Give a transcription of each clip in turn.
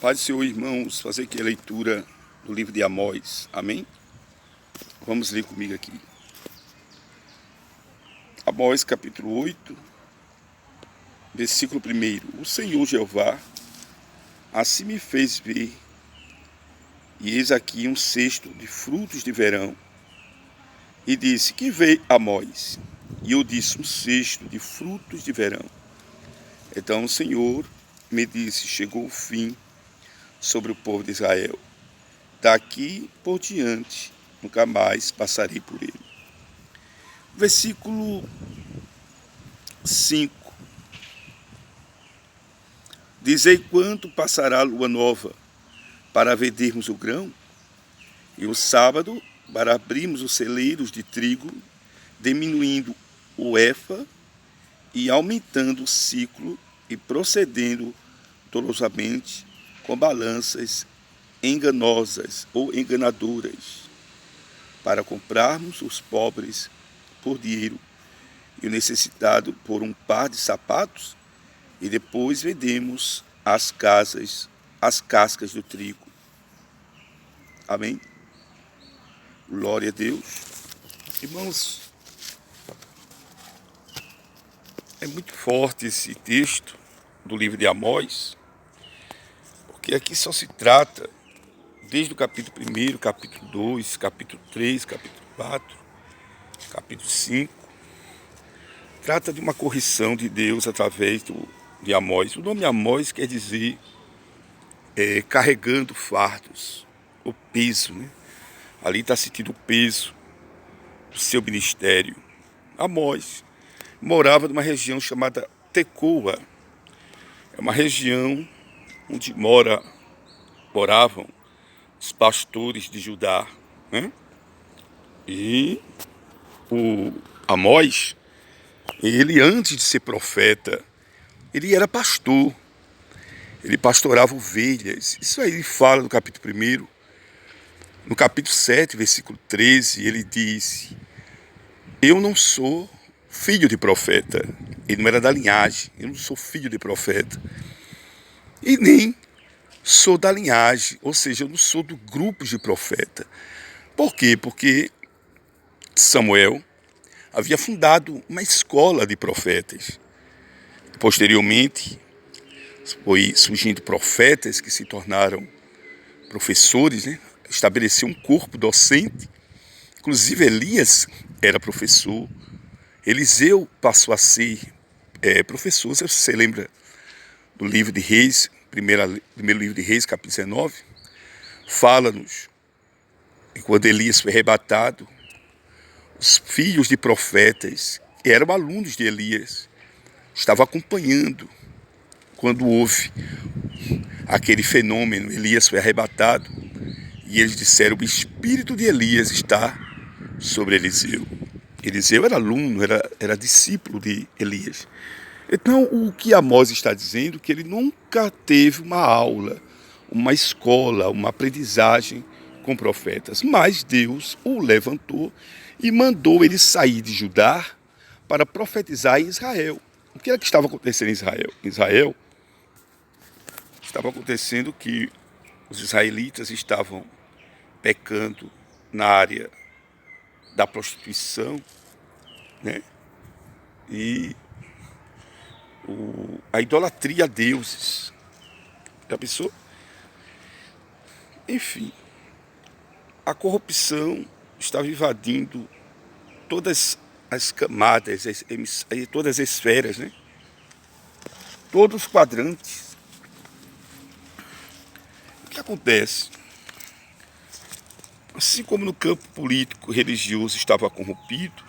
Paz do Senhor, irmãos, fazer aqui a leitura do livro de Amós, amém? Vamos ler comigo aqui. Amós capítulo 8, versículo 1. O Senhor Jeová assim me fez ver, e eis aqui um cesto de frutos de verão. E disse: que veio Amós? E eu disse: um cesto de frutos de verão. Então o Senhor me disse: chegou o fim sobre o povo de Israel. Daqui por diante, nunca mais passarei por ele. Versículo 5. Dizei quanto passará a lua nova para vendermos o grão, e o sábado para abrirmos os celeiros de trigo, diminuindo o efa e aumentando o ciclo e procedendo dolosamente com balanças enganosas ou enganadoras, para comprarmos os pobres por dinheiro e o necessitado por um par de sapatos, e depois vendemos as cascas do trigo. Amém? Glória a Deus. Irmãos, é muito forte esse texto do livro de Amós, porque aqui só se trata, desde o capítulo 1, capítulo 2, capítulo 3, capítulo 4, capítulo 5, trata de uma correção de Deus através de Amós. O nome Amós quer dizer carregando fardos, o peso, né? Ali está sentindo o peso do seu ministério. Amós morava numa região chamada Tecoa. É uma região onde moravam os pastores de Judá, né? E o Amós, ele antes de ser profeta, ele era pastor. Ele pastorava ovelhas. Isso aí ele fala no capítulo 1. No capítulo 7, versículo 13, ele diz: eu não sou filho de profeta. Ele não era da linhagem. Eu não sou filho de profeta. E nem sou da linhagem, ou seja, eu não sou do grupo de profeta. Por quê? Porque Samuel havia fundado uma escola de profetas. Posteriormente, foi surgindo profetas que se tornaram professores, né? Estabeleceu um corpo docente. Inclusive Elias era professor. Eliseu passou a ser professor. Você lembra do livro de Reis, primeiro livro de Reis, capítulo 19? Fala-nos que quando Elias foi arrebatado, os filhos de profetas, que eram alunos de Elias, estavam acompanhando quando houve aquele fenômeno. Elias foi arrebatado e eles disseram: o espírito de Elias está sobre Eliseu. Eliseu era aluno, era discípulo de Elias. Então, o que Amós está dizendo é que ele nunca teve uma aula, uma escola, uma aprendizagem com profetas, mas Deus o levantou e mandou ele sair de Judá para profetizar em Israel. O que era que estava acontecendo em Israel? Em Israel estava acontecendo que os israelitas estavam pecando na área da prostituição, né? E a idolatria a deuses. Já pensou? Enfim, a corrupção estava invadindo todas as camadas, todas as esferas, né? Todos os quadrantes. O que acontece? Assim como no campo político religioso estava corrompido,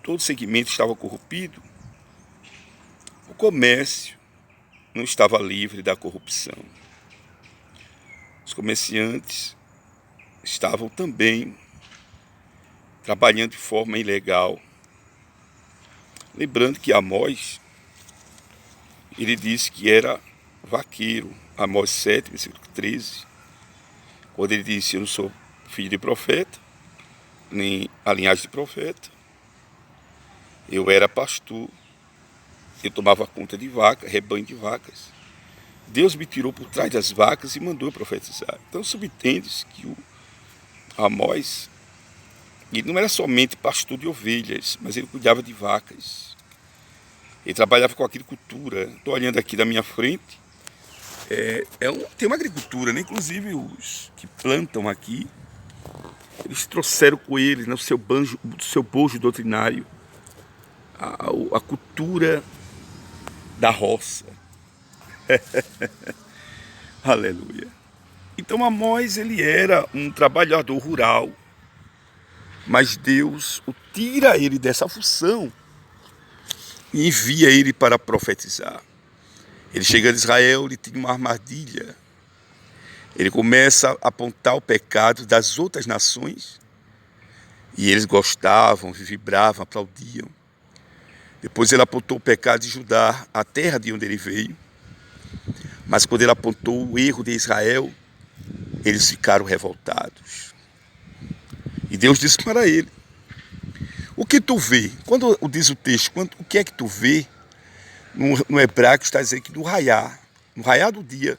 todo segmento estava corrompido, o comércio não estava livre da corrupção. Os comerciantes estavam também trabalhando de forma ilegal. Lembrando que Amós, ele disse que era vaqueiro. Amós 7, versículo 13, quando ele disse: eu não sou filho de profeta, nem a linhagem de profeta, eu era pastor Eu tomava conta de vaca, rebanho de vacas. Deus me tirou por trás das vacas e mandou eu profetizar. Então subtendes que o Amós, ele não era somente pastor de ovelhas, mas ele cuidava de vacas. Ele trabalhava com agricultura. Estou olhando aqui da minha frente. Tem uma agricultura, né? Inclusive os que plantam aqui, eles trouxeram com eles, né, o seu bojo doutrinário, a cultura da roça. Aleluia. Então Amós, ele era um trabalhador rural, mas Deus tira ele dessa função e envia ele para profetizar. Ele chega a Israel, ele tem uma armadilha. Ele começa a apontar o pecado das outras nações e eles gostavam, vibravam, aplaudiam. Depois ele apontou o pecado de Judá, a terra de onde ele veio. Mas quando ele apontou o erro de Israel, eles ficaram revoltados. E Deus disse para ele: o que tu vê? Quando diz o texto, o que é que tu vê? No hebraico está dizendo que no raiar do dia,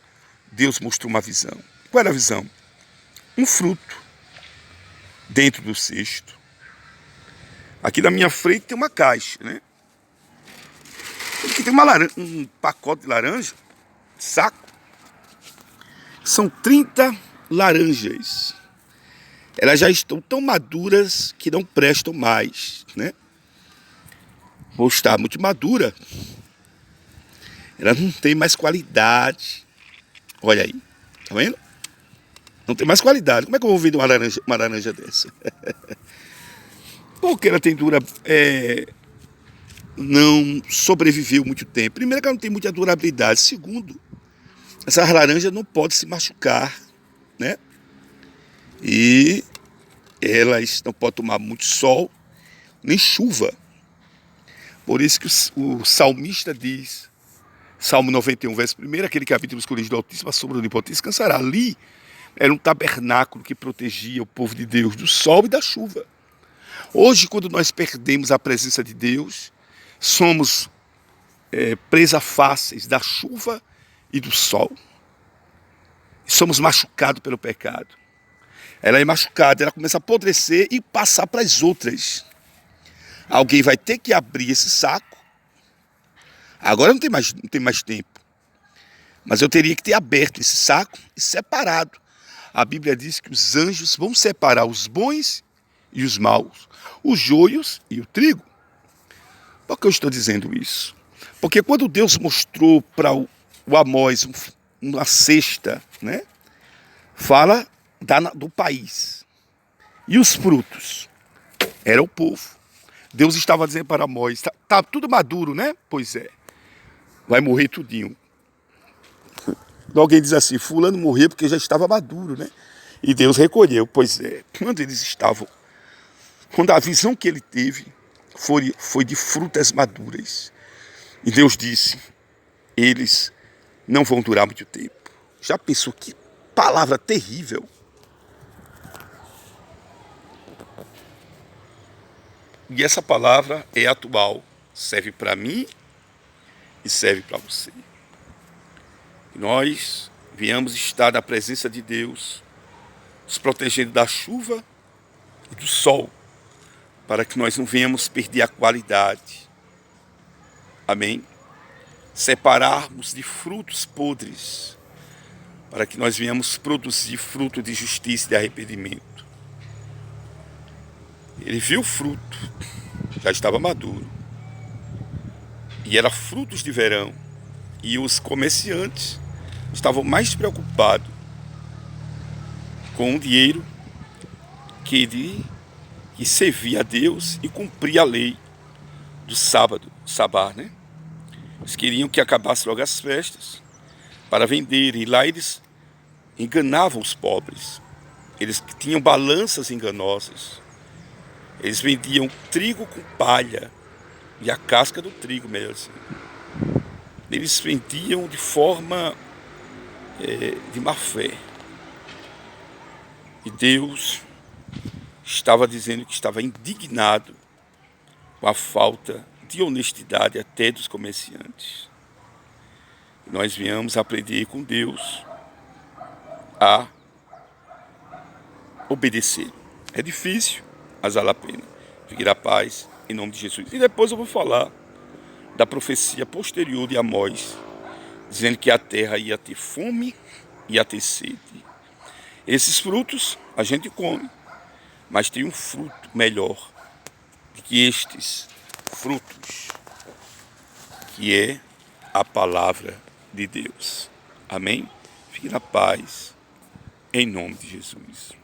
Deus mostrou uma visão. Qual era a visão? Um fruto dentro do cesto. Aqui na minha frente tem uma caixa, né? Aqui tem um pacote de laranja, saco. São 30 laranjas. Elas já estão tão maduras que não prestam mais, né? Ou está muito madura, ela não tem mais qualidade. Olha aí, tá vendo? Não tem mais qualidade. Como é que eu vou vender uma laranja dessa? Porque ela tem não sobreviveu muito tempo. Primeiro, que ela não tem muita durabilidade. Segundo, essas laranjas não podem se machucar, né? E elas não podem tomar muito sol, nem chuva. Por isso que o salmista diz, Salmo 91, verso 1, aquele que habita no esconderijo do Altíssimo, a sombra do Onipotente descansará. Ali era um tabernáculo que protegia o povo de Deus do sol e da chuva. Hoje, quando nós perdemos a presença de Deus, somos presas fáceis da chuva e do sol. Somos machucados pelo pecado. Ela é machucada, ela começa a apodrecer e passar para as outras. Alguém vai ter que abrir esse saco. Agora não tem mais tempo. Mas eu teria que ter aberto esse saco e separado. A Bíblia diz que os anjos vão separar os bons e os maus, os joios e o trigo. Por que eu estou dizendo isso? Porque quando Deus mostrou para o Amós uma cesta, né, fala do país. E os frutos? Era o povo. Deus estava dizendo para Amós, tá tudo maduro, né? Pois é. Vai morrer tudinho. Alguém diz assim, fulano morreu porque já estava maduro, né? E Deus recolheu. Pois é. Quando a visão que ele teve foi de frutas maduras. E Deus disse, eles não vão durar muito tempo. Já pensou que palavra terrível? E essa palavra é atual, serve para mim e serve para você. Que nós venhamos estar na presença de Deus, nos protegendo da chuva e do sol, para que nós não venhamos perder a qualidade. Amém? Separarmos de frutos podres, para que nós venhamos produzir fruto de justiça e de arrependimento. Ele viu o fruto, já estava maduro. E era frutos de verão. E os comerciantes estavam mais preocupados com o dinheiro que servia a Deus e cumpria a lei do sábado, sabá, né? Eles queriam que acabasse logo as festas para vender. E lá eles enganavam os pobres. Eles tinham balanças enganosas. Eles vendiam trigo com palha e a casca do trigo, melhor assim. Eles vendiam de forma de má fé. E Deus estava dizendo que estava indignado com a falta de honestidade até dos comerciantes. Nós venhamos aprender com Deus a obedecer. É difícil, mas vale a pena. Fique na paz, em nome de Jesus. E depois eu vou falar da profecia posterior de Amós, dizendo que a terra ia ter fome e ia ter sede. Esses frutos a gente come, mas tem um fruto melhor do que estes frutos, que é a palavra de Deus. Amém? Fique na paz, em nome de Jesus.